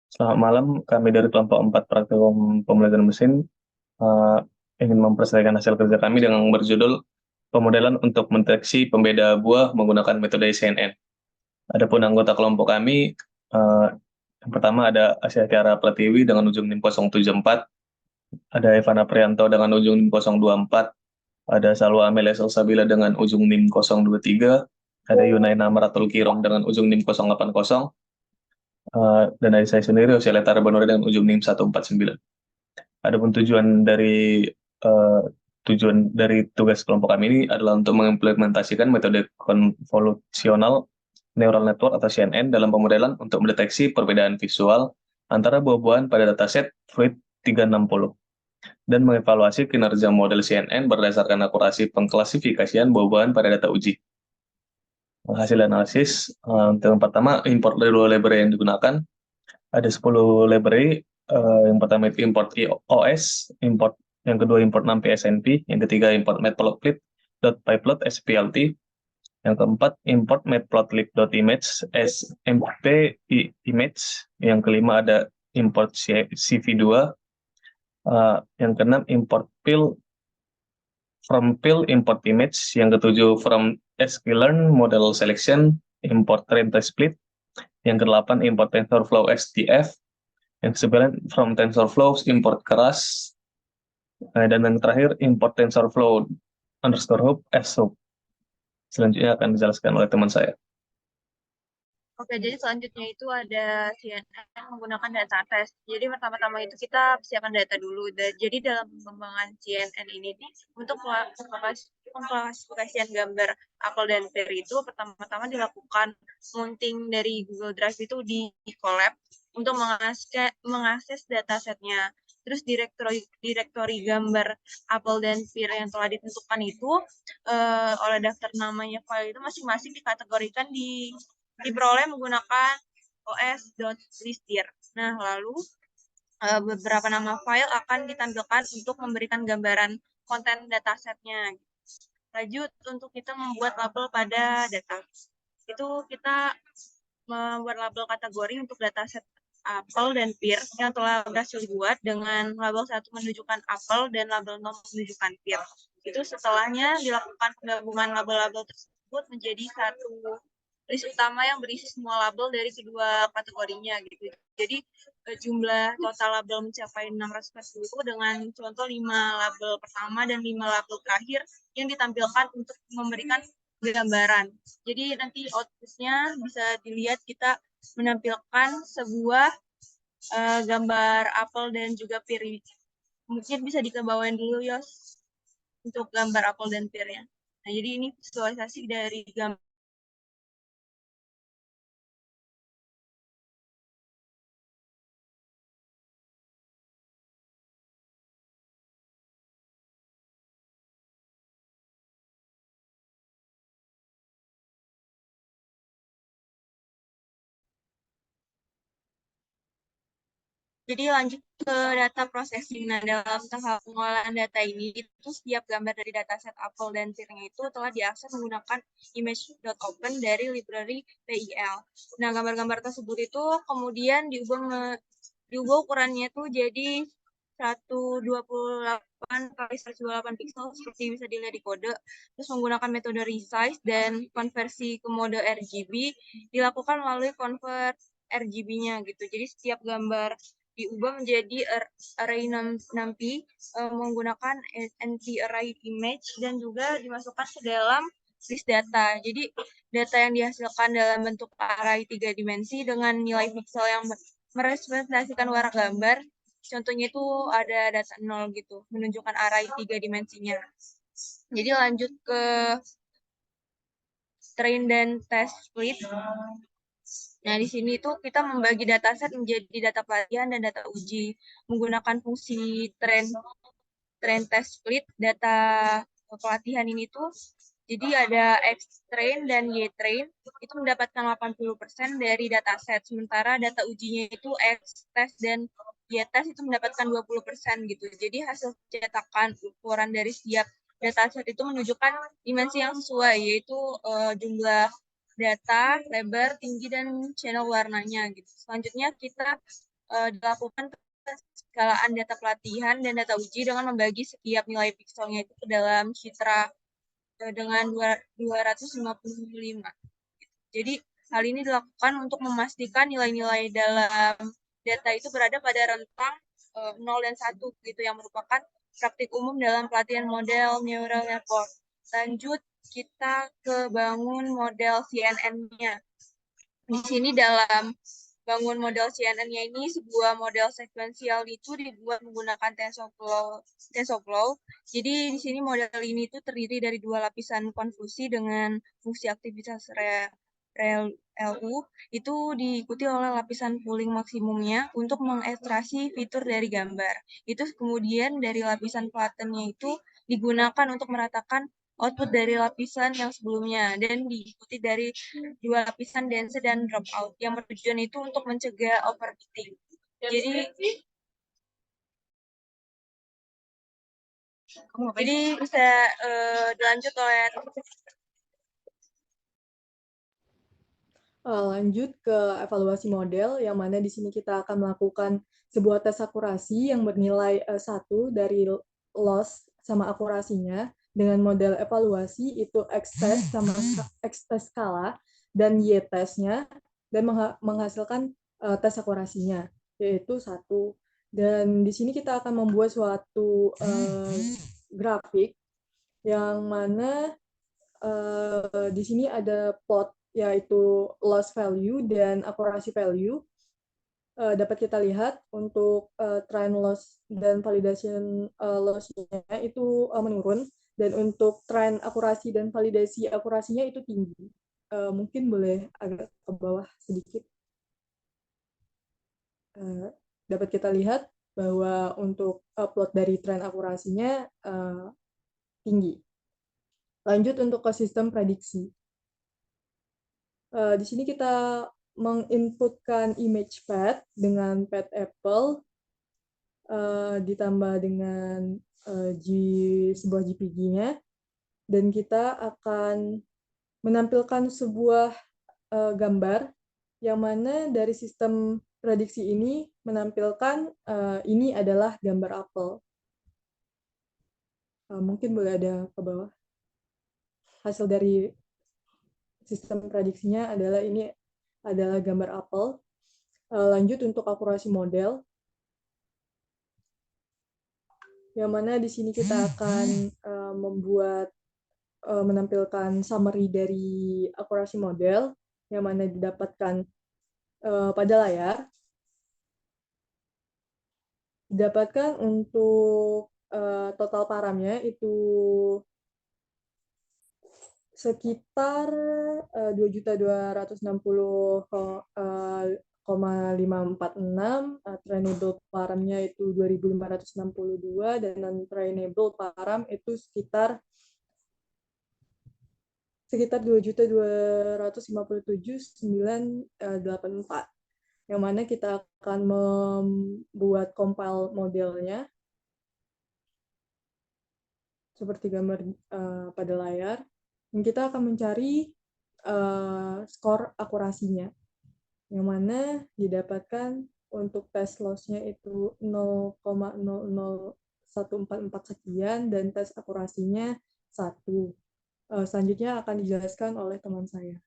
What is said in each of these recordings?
Selamat malam, kami dari kelompok 4 praktikum pembelajaran mesin eh, ingin mempresentasikan hasil kerja kami dengan berjudul Pemodelan untuk mendeteksi pembeda buah menggunakan metode CNN. Adapun anggota kelompok kami, yang pertama ada Asia Tiara Pratiwi dengan ujung NIM 074, ada Evana Prianto dengan ujung NIM 024, ada Salwa Amelia Salsabila dengan ujung NIM 023, ada Yunaina Maratul Kirong dengan ujung NIM 080, dan dari saya sendiri, Hosiale Tarabanuri dengan ujung NIM 149. Adapun eh, tujuan dari tugas kelompok kami ini adalah untuk mengimplementasikan metode konvolusional neural network atau CNN dalam pemodelan untuk mendeteksi perbedaan visual antara buah-buahan pada dataset Fluid 360 dan mengevaluasi kinerja model CNN berdasarkan akurasi pengklasifikasian buah-buahan pada data uji. Hasil analisis, untuk yang pertama, import dari dua library yang digunakan. Ada 10 library. Yang pertama itu import iOS, yang kedua import NumPy SNP, yang ketiga import matplotlib, .pyplot SPLT, yang keempat import matplotlib.image SMP image, yang kelima ada import CV2, yang keenam import fill import image, yang ketujuh from sklearn model selection import train test split, yang kedelapan import TensorFlow STF, yang kesembilan from TensorFlow import keras, dan yang terakhir import TensorFlow underscore hub as hub. Selanjutnya akan dijelaskan oleh teman saya. Oke, jadi selanjutnya itu ada CNN menggunakan data test. Jadi pertama-tama itu kita persiapkan data dulu. Jadi dalam pengembangan CNN ini untuk pengklasifikasian gambar apel dan pear itu pertama-tama dilakukan mounting dari Google Drive itu di Colab untuk mengakses datasetnya. Terus direktori gambar apel dan pear yang telah ditentukan itu oleh daftar namanya file itu masing-masing dikategorikan diperoleh menggunakan os.listir. Nah, lalu beberapa nama file akan ditampilkan untuk memberikan gambaran konten datasetnya. Lanjut, untuk kita membuat label pada data. Itu kita membuat label kategori untuk dataset apel dan pear yang telah berhasil dibuat dengan label 1 menunjukkan apel dan label 0 menunjukkan pear. Itu setelahnya dilakukan penggabungan label-label tersebut menjadi satu list utama yang berisi semua label dari kedua kategorinya gitu. Jadi jumlah total label mencapai 640 dengan contoh 5 label pertama dan 5 label terakhir yang ditampilkan untuk memberikan gambaran. Jadi nanti outputnya bisa dilihat kita menampilkan sebuah gambar apel dan juga pear. Mungkin bisa dikebawain dulu Yos untuk gambar apel dan pear-nya. Nah, jadi ini visualisasi dari gambar. Jadi lanjut ke data processing. Nah, dalam tahap pengolahan data ini, itu setiap gambar dari dataset apel dan pear-nya itu telah diakses menggunakan image.open dari library PIL. Nah, gambar-gambar tersebut itu kemudian diubah ukurannya itu jadi 128 kali 128 pixel seperti bisa dilihat di kode. Terus menggunakan metode resize dan konversi ke mode RGB dilakukan melalui convert RGB-nya gitu. Jadi setiap gambar diubah menjadi array NumPy menggunakan NP array image dan juga dimasukkan ke dalam list data. Jadi data yang dihasilkan dalam bentuk array 3 dimensi dengan nilai pixel yang merepresentasikan warna gambar. Contohnya itu ada data 0 gitu, menunjukkan array 3 dimensinya. Jadi lanjut ke train dan test split. Nah, di sini tuh kita membagi dataset menjadi data pelatihan dan data uji menggunakan fungsi train test split. Data pelatihan ini tuh jadi ada X train dan Y train itu mendapatkan 80% dari dataset, sementara data ujinya itu X test dan Y test itu mendapatkan 20% gitu. Jadi hasil cetakan ukuran dari setiap dataset itu menunjukkan dimensi yang sesuai, yaitu jumlah data, lebar, tinggi, dan channel warnanya gitu. Selanjutnya kita dilakukan penskalaan data pelatihan dan data uji dengan membagi setiap nilai pikselnya itu ke dalam citra dengan 255. Jadi hal ini dilakukan untuk memastikan nilai-nilai dalam data itu berada pada rentang 0 dan 1 gitu, yang merupakan praktik umum dalam pelatihan model neural network. Lanjut kita ke bangun model CNN-nya. Di sini dalam bangun model CNN-nya ini, sebuah model sekuensial itu dibuat menggunakan TensorFlow. Jadi di sini model ini itu terdiri dari dua lapisan konvolusi dengan fungsi aktivitas ReLU itu diikuti oleh lapisan pooling maksimumnya untuk mengekstraksi fitur dari gambar. Itu kemudian dari lapisan flattennya itu digunakan untuk meratakan output dari lapisan yang sebelumnya dan diikuti dari dua lapisan dense dan dropout yang bertujuan itu untuk mencegah overfitting. Jadi bisa dilanjut oleh Lanjut ke evaluasi model, yang mana di sini kita akan melakukan sebuah tes akurasi yang bernilai 1 dari loss sama akurasinya, dengan model evaluasi itu X-test sama X-test skala, dan Y-testnya, dan menghasilkan tes akurasinya, yaitu 1. Dan di sini kita akan membuat suatu grafik, yang mana di sini ada plot, yaitu loss value dan akurasi value. Dapat kita lihat untuk trend loss dan validation loss-nya itu menurun, dan untuk trend akurasi dan validasi akurasinya itu tinggi. Mungkin boleh agak ke bawah sedikit. Dapat kita lihat bahwa untuk plot dari trend akurasinya tinggi. Lanjut untuk ke sistem prediksi. Di sini kita menginputkan image path dengan path Apple ditambah dengan sebuah GPG-nya, dan kita akan menampilkan sebuah gambar yang mana dari sistem prediksi ini menampilkan ini adalah gambar apel. Mungkin boleh ada ke bawah. Hasil dari sistem prediksinya adalah ini adalah gambar apel. Lanjut untuk akurasi model, yang mana di sini kita akan menampilkan summary dari akurasi model, yang mana didapatkan pada layar. Didapatkan untuk total paramnya itu sekitar 2.260,546, trainable paramnya itu 2.562, dan non-trainable param itu sekitar 2.257.984, yang mana kita akan membuat compile modelnya seperti gambar pada layar, dan kita akan mencari skor akurasinya, yang mana didapatkan untuk tes loss-nya itu 0,00144 sekian, dan tes akurasinya 1. Selanjutnya akan dijelaskan oleh teman saya.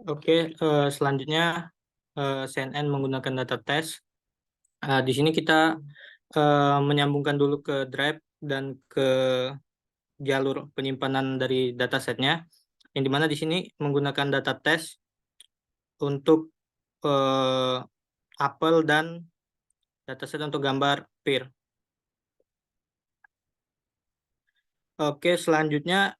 Oke, selanjutnya CNN menggunakan data test. Di sini kita menyambungkan dulu ke drive dan ke jalur penyimpanan dari datasetnya, yang dimana di sini menggunakan data test untuk apel dan dataset untuk gambar peer. Oke, selanjutnya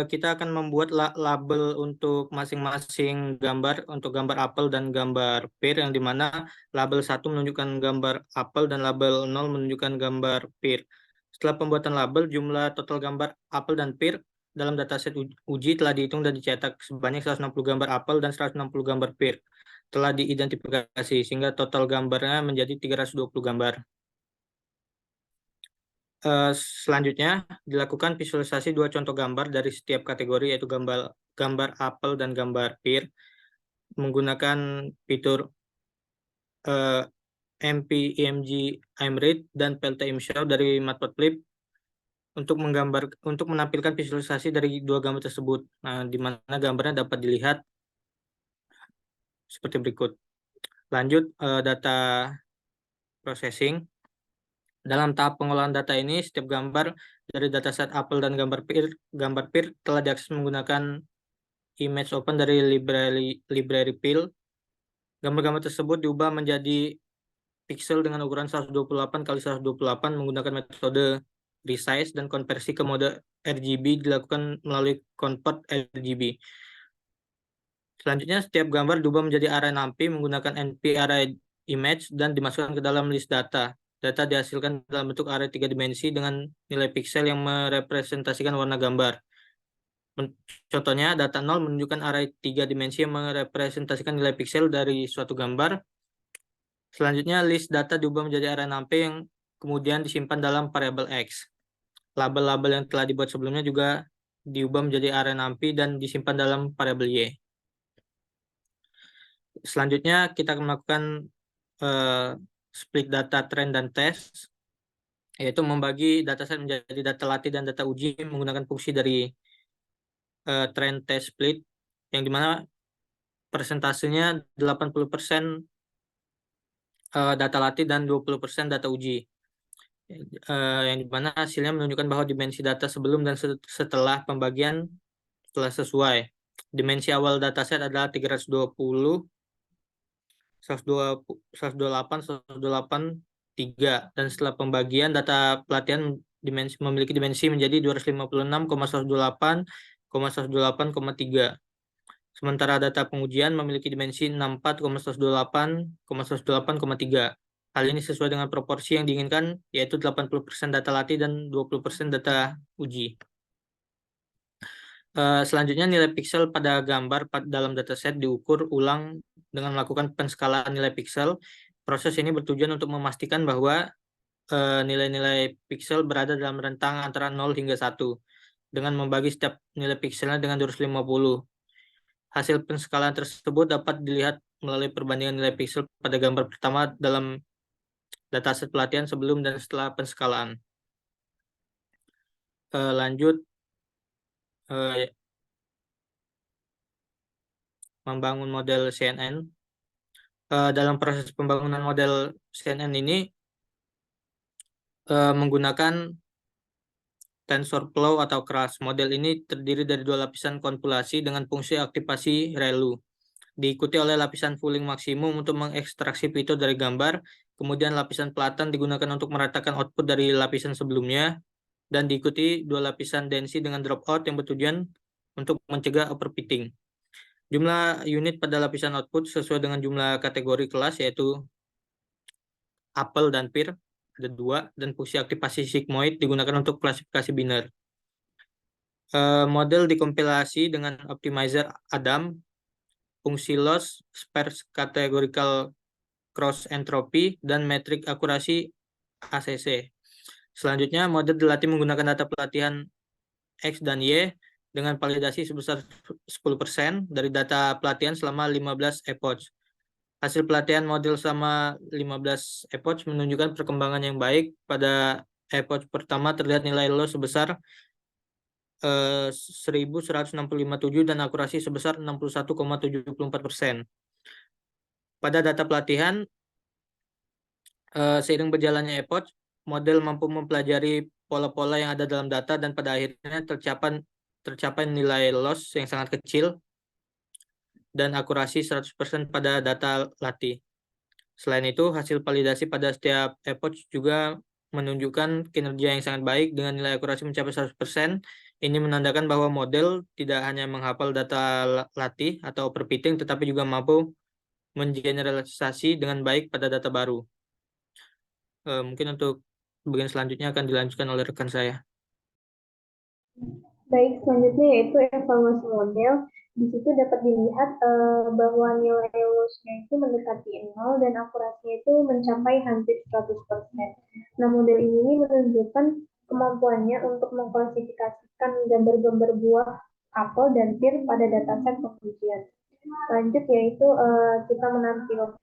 kita akan membuat label untuk masing-masing gambar, untuk gambar apel dan gambar peer, yang dimana label 1 menunjukkan gambar apel dan label 0 menunjukkan gambar peer. Setelah pembuatan label, jumlah total gambar apel dan peer dalam dataset uji telah dihitung dan dicetak sebanyak 160 gambar apel dan 160 gambar peer. Telah diidentifikasi sehingga total gambarnya menjadi 320 gambar. Selanjutnya dilakukan visualisasi dua contoh gambar dari setiap kategori, yaitu gambar apel dan gambar pear menggunakan fitur MP, EMG, IMRIT, dan PLT ImShow dari Matplotlib untuk menampilkan visualisasi dari dua gambar tersebut. Nah, di mana gambarnya dapat dilihat seperti berikut. Lanjut, data processing. Dalam tahap pengolahan data ini, setiap gambar dari dataset apel dan gambar pear telah diakses menggunakan image open dari library Peel. Gambar-gambar tersebut diubah menjadi pixel dengan ukuran 128 kali 128 menggunakan metode resize, dan konversi ke mode RGB dilakukan melalui convert RGB. Selanjutnya, setiap gambar diubah menjadi array NumPy menggunakan NP array image dan dimasukkan ke dalam list data. Data dihasilkan dalam bentuk array 3 dimensi dengan nilai pixel yang merepresentasikan warna gambar. Contohnya, data 0 menunjukkan array 3 dimensi yang merepresentasikan nilai pixel dari suatu gambar. Selanjutnya, list data diubah menjadi array NumPy yang kemudian disimpan dalam variabel X. Label-label yang telah dibuat sebelumnya juga diubah menjadi array NumPy dan disimpan dalam variabel Y. Selanjutnya, kita akan melakukan split data trend dan test, yaitu membagi dataset menjadi data latih dan data uji menggunakan fungsi dari trend test split, yang dimana persentasenya 80% data latih dan 20% data uji. Yang dimana hasilnya menunjukkan bahwa dimensi data sebelum dan setelah pembagian telah sesuai. Dimensi awal dataset adalah 320, 128, 128, 3. Dan setelah pembagian, data pelatihan memiliki dimensi menjadi 256,128, 128,3. Sementara data pengujian memiliki dimensi 64,128, 128,3. Hal ini sesuai dengan proporsi yang diinginkan, yaitu 80% data latih dan 20% data uji. Selanjutnya, nilai pixel pada gambar dalam dataset diukur ulang dengan melakukan penskalaan nilai pixel. Proses ini bertujuan untuk memastikan bahwa nilai-nilai pixel berada dalam rentang antara 0 hingga 1, dengan membagi setiap nilai pixelnya dengan 250. Hasil penskalaan tersebut dapat dilihat melalui perbandingan nilai pixel pada gambar pertama dalam dataset pelatihan sebelum dan setelah penskalaan. Lanjut, membangun model CNN. Dalam proses pembangunan model CNN ini menggunakan TensorFlow atau Crush. Model ini terdiri dari dua lapisan konvolasi dengan fungsi aktivasi ReLU. Diikuti oleh lapisan pooling maksimum untuk mengekstraksi fitur dari gambar, kemudian lapisan pelatan digunakan untuk meratakan output dari lapisan sebelumnya, dan diikuti dua lapisan densi dengan dropout yang bertujuan untuk mencegah overfitting. Jumlah unit pada lapisan output sesuai dengan jumlah kategori kelas, yaitu apel dan pear, ada 2, dan fungsi aktivasi sigmoid digunakan untuk klasifikasi biner. Model dikompilasi dengan optimizer Adam, fungsi loss, sparse categorical cross entropy, dan metrik akurasi ACC. Selanjutnya, model dilatih menggunakan data pelatihan X dan Y dengan validasi sebesar 10% dari data pelatihan selama 15 epoch. Hasil pelatihan model selama 15 epoch menunjukkan perkembangan yang baik. Pada epoch pertama terlihat nilai loss sebesar 1165.7 dan akurasi sebesar 61,74%. Pada data pelatihan, seiring berjalannya epoch, model mampu mempelajari pola-pola yang ada dalam data dan pada akhirnya tercapai nilai loss yang sangat kecil dan akurasi 100% pada data latih. Selain itu, hasil validasi pada setiap epoch juga menunjukkan kinerja yang sangat baik dengan nilai akurasi mencapai 100%. Ini menandakan bahwa model tidak hanya menghafal data latih atau overfitting, tetapi juga mampu mengeneralisasi dengan baik pada data baru. Mungkin untuk bagian selanjutnya akan dilanjutkan oleh rekan saya. Baik, selanjutnya yaitu evaluasi model. Di situ dapat dilihat bahwa nilai loss-nya itu mendekati 0 dan akurasinya itu mencapai hampir 100%. Nah, model ini menunjukkan kemampuannya untuk mengklasifikasikan gambar-gambar buah, apel, dan pir pada dataset pengujian. Lanjut yaitu kita menampilkan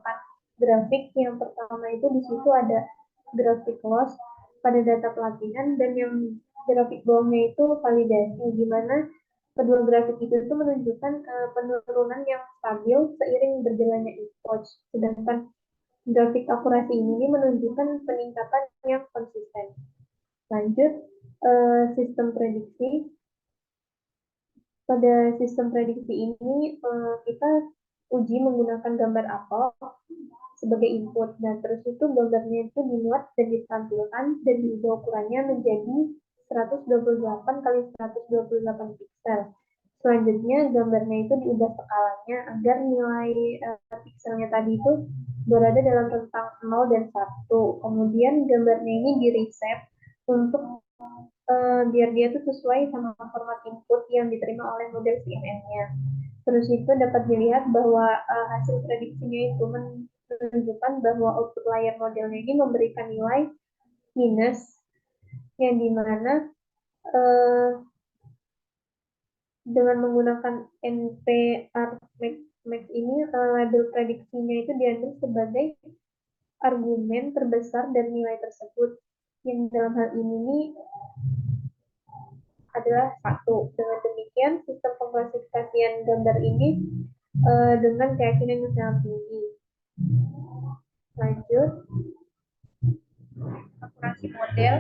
grafik. Yang pertama itu di situ ada grafik loss pada data pelatihan, dan yang grafik bawahnya itu validasi, di mana kedua grafik itu menunjukkan penurunan yang stabil seiring berjalannya ePOC, sedangkan grafik akurasi ini menunjukkan peningkatan yang konsisten. Lanjut, sistem prediksi. Pada sistem prediksi ini kita uji menggunakan gambar apel sebagai input, dan terus itu gambarnya itu dimuat dan ditampilkan dan diubah ukurannya menjadi 128 kali 128 piksel. Selanjutnya gambarnya itu diubah skalanya agar nilai pikselnya tadi itu berada dalam rentang 0 dan 1. Kemudian gambarnya ini di-reset untuk biar dia tuh sesuai sama format input yang diterima oleh model CNN-nya. Terus itu dapat dilihat bahwa hasil prediksinya itu menunjukkan bahwa output layer modelnya ini memberikan nilai minus, yang dimana dengan menggunakan NP-Argmax ini label prediksinya itu diambil sebagai argumen terbesar dan nilai tersebut, yang dalam hal ini adalah 1. Dengan demikian, sistem pengklasifikasian gambar ini dengan keyakinan yang sangat tinggi. Lanjut, akurasi model.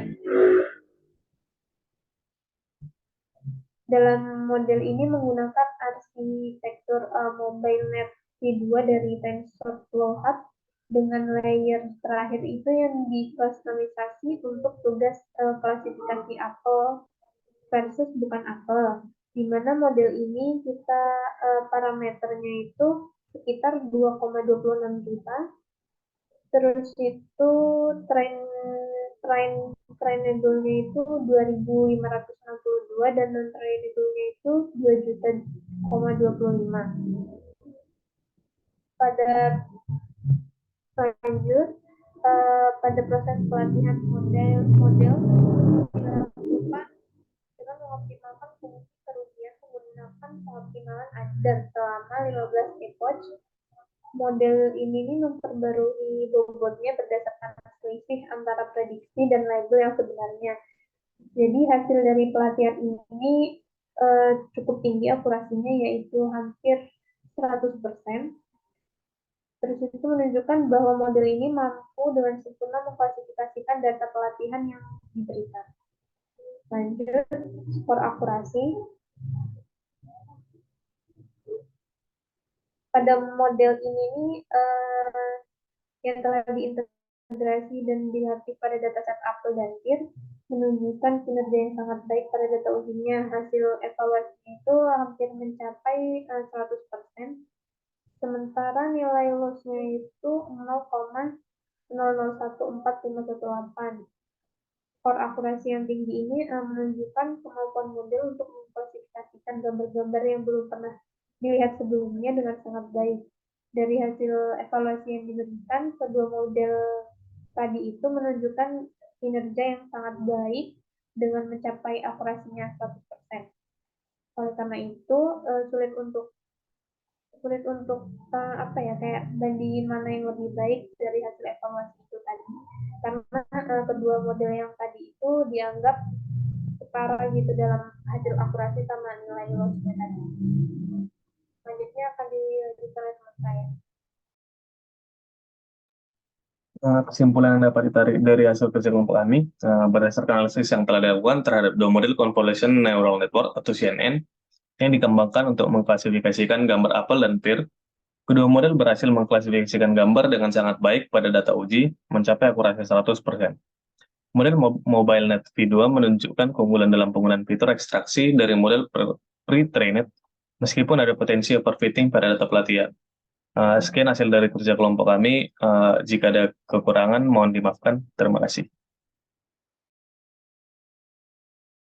Dalam model ini menggunakan arsitektur MobileNet V2 dari TensorFlow Hub dengan layer terakhir itu yang dikustomisasi untuk tugas klasifikasi apel versus bukan apel, di mana model ini kita parameternya itu sekitar 2,26 juta. Terus itu trainable-nya itu 2.562 dan non-trainable-nya itu 2.000.025. Pada lanjut, pada proses pelatihan model dilakukan dengan mengoptimalkan fungsi kerugian menggunakan pengoptimalan ADAR selama 15 epoch. Model ini memperbarui bobotnya berdasarkan selisih antara prediksi dan label yang sebenarnya. Jadi hasil dari pelatihan ini cukup tinggi akurasinya, yaitu hampir 100%. Terus itu menunjukkan bahwa model ini mampu dengan sempurna mengklasifikasikan data pelatihan yang diberikan. Lanjut, skor akurasi. Pada model ini yang telah diintegrasi dan dilatih pada dataset apel dan pir menunjukkan kinerja yang sangat baik pada data ujinya. Hasil evaluasi itu hampir mencapai 100%, sementara nilai loss-nya itu 0,001418. Skor akurasi yang tinggi ini menunjukkan kemampuan model untuk mengklasifikasikan gambar-gambar yang belum pernah dilihat sebelumnya dengan sangat baik. Dari hasil evaluasi yang diberikan, kedua model tadi itu menunjukkan kinerja yang sangat baik dengan mencapai akurasinya 100%. Oleh karena itu, sulit untuk kayak bandingin mana yang lebih baik dari hasil evaluasi itu tadi, karena kedua model yang tadi itu dianggap setara gitu dalam hasil akurasi sama nilai loss-nya tadi. Selanjutnya akan dilanjutkan oleh teman saya. Kesimpulan yang dapat ditarik dari hasil kerja kelompok kami berdasarkan analisis yang telah dilakukan terhadap dua model Convolution Neural Network atau CNN yang dikembangkan untuk mengklasifikasikan gambar apel dan pir. Kedua model berhasil mengklasifikasikan gambar dengan sangat baik pada data uji, mencapai akurasi 100%. Model MobileNet V2 menunjukkan keunggulan dalam penggunaan fitur ekstraksi dari model pre-trained, meskipun ada potensi overfitting pada data pelatihan. Sekian hasil dari kerja kelompok kami. Jika ada kekurangan, mohon dimaafkan. Terima kasih.